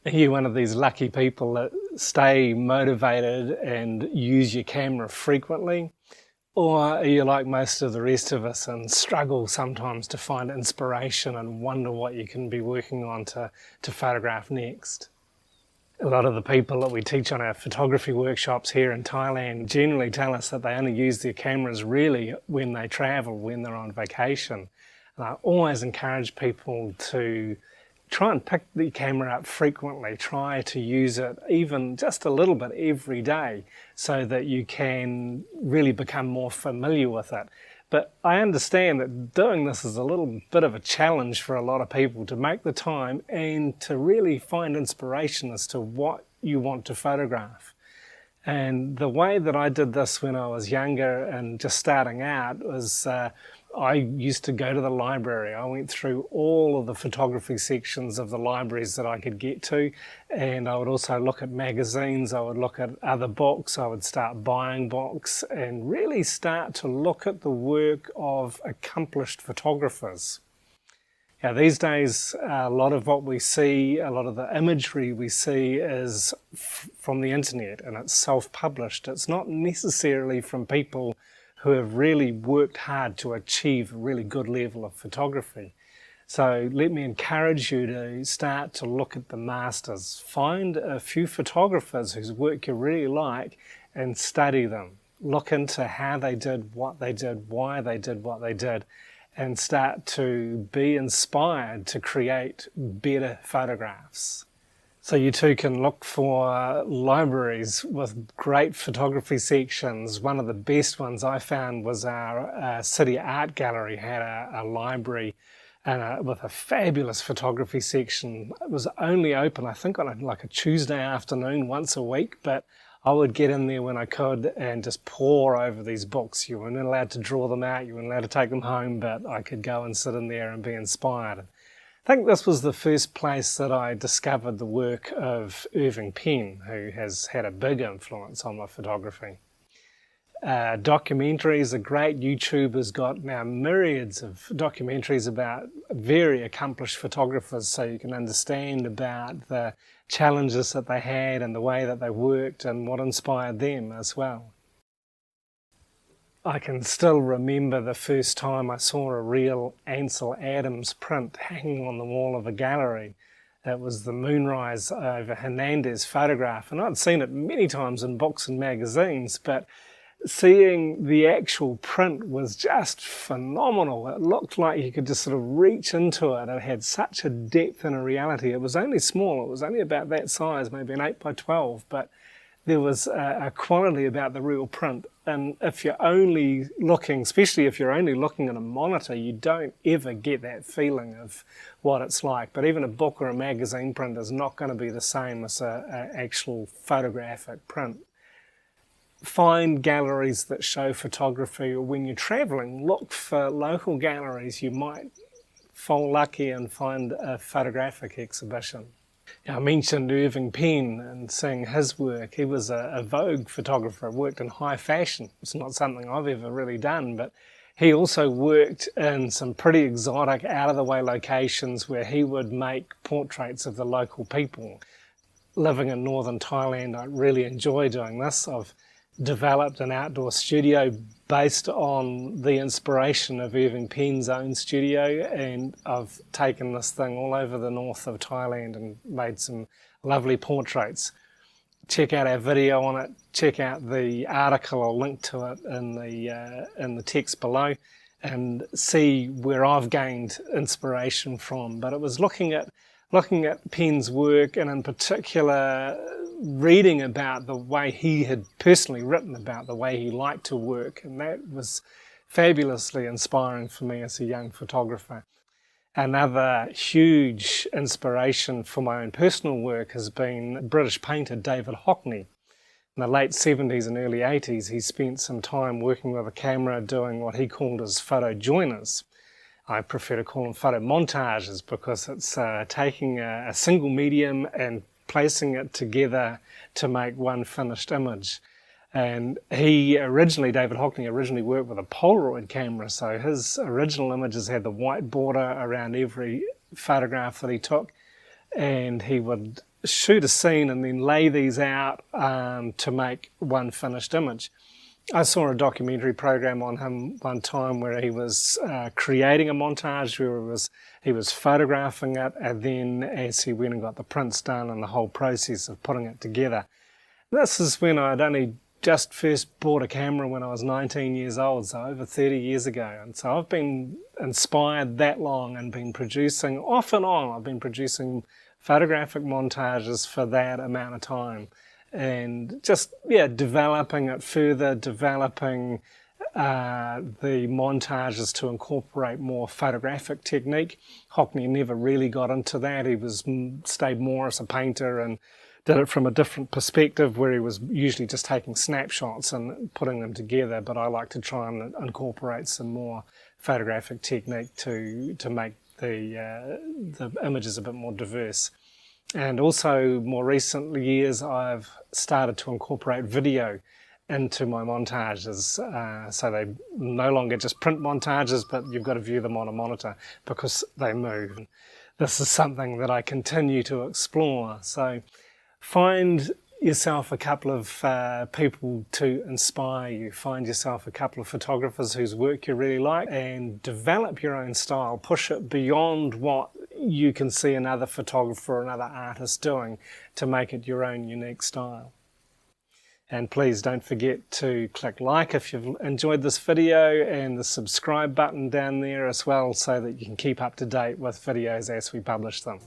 Are you one of these lucky people that stay motivated and use your camera frequently? Or are you like most of the rest of us and struggle sometimes to find inspiration and wonder what you can be working on to photograph next? A lot of the people that we teach on our photography workshops here in Thailand generally tell us that they only use their cameras really when they travel, when they're on vacation. And I always encourage people to try and pick the camera up frequently. Try to use it even just a little bit every day so that you can really become more familiar with it. But I understand that doing this is a little bit of a challenge for a lot of people to make the time and to really find inspiration as to what you want to photograph. And the way that I did this when I was younger and just starting out was I used to go to the library. I went through all of the photography sections of the libraries that I could get to, and I would also look at magazines, I would look at other books, I would start buying books and really start to look at the work of accomplished photographers. Now, these days, a lot of what we see, a lot of the imagery we see is from the internet, and it's self-published. It's not necessarily from people who have really worked hard to achieve a really good level of photography. So let me encourage you to start to look at the masters. Find a few photographers whose work you really like and study them. Look into how they did what they did, why they did what they did, and start to be inspired to create better photographs. So you too can look for libraries with great photography sections. One of the best ones I found was our city art gallery had a library with a fabulous photography section. It was only open, I think, on like a Tuesday afternoon once a week, but I would get in there when I could and just pore over these books. You weren't allowed to draw them out, you weren't allowed to take them home, but I could go and sit in there and be inspired. I think this was the first place that I discovered the work of Irving Penn, who has had a big influence on my photography. Documentaries are great. YouTube has got now myriads of documentaries about very accomplished photographers, so you can understand about the challenges that they had and the way that they worked and what inspired them as well. I can still remember the first time I saw a real Ansel Adams print hanging on the wall of a gallery. It was the moonrise over Hernandez photograph, and I'd seen it many times in books and magazines, but seeing the actual print was just phenomenal. It looked like you could just sort of reach into it. It had such a depth and a reality. It was only small. It was only about that size, maybe an 8 by 12, but there was a quality about the real print. And if you're only looking, especially if you're only looking at a monitor, you don't ever get that feeling of what it's like. But even a book or a magazine print is not going to be the same as an actual photographic print. Find galleries that show photography, or when you're traveling, look for local galleries. You might fall lucky and find a photographic exhibition. I mentioned Irving Penn and seeing his work. He was a Vogue photographer, worked in high fashion. It's not something I've ever really done, but he also worked in some pretty exotic, out-of-the-way locations where he would make portraits of the local people. Living in northern Thailand, I really enjoy doing this. I've developed an outdoor studio based on the inspiration of Irving Penn's own studio, and I've taken this thing all over the north of Thailand and made some lovely portraits. Check out our video on it, check out the article, I'll link to it in the text below, and see where I've gained inspiration from. But it was looking at Penn's work, and in particular reading about the way he had personally written about the way he liked to work, and that was fabulously inspiring for me as a young photographer. Another huge inspiration for my own personal work has been British painter David Hockney. In the late 70s and early 80s, he spent some time working with a camera doing what he called as photo joiners. I prefer to call them photo montages because it's taking a single medium and placing it together to make one finished image. And David Hockney originally worked with a Polaroid camera, so his original images had the white border around every photograph that he took. and he would shoot a scene and then lay these out to make one finished image. I saw a documentary program on him one time where he was creating a montage where he was photographing it, and then as he went and got the prints done and the whole process of putting it together. This is when I'd only just first bought a camera when I was 19 years old, so over 30 years ago. And so I've been inspired that long and been producing, off and on, I've been producing photographic montages for that amount of time. And just, developing it further, developing the montages to incorporate more photographic technique. Hockney never really got into that. He stayed more as a painter and did it from a different perspective, where he was usually just taking snapshots and putting them together. But I like to try and incorporate some more photographic technique to make the images a bit more diverse. And also, more recent years, I've started to incorporate video into my montages, so they no longer just print montages, but you've got to view them on a monitor because they move. This is something that I continue to explore. So find yourself a couple of people to inspire you. Find yourself a couple of photographers whose work you really like and develop your own style. Push it beyond what you can see another photographer or another artist doing to make it your own unique style. And please don't forget to click like if you've enjoyed this video, and the subscribe button down there as well, so that you can keep up to date with videos as we publish them.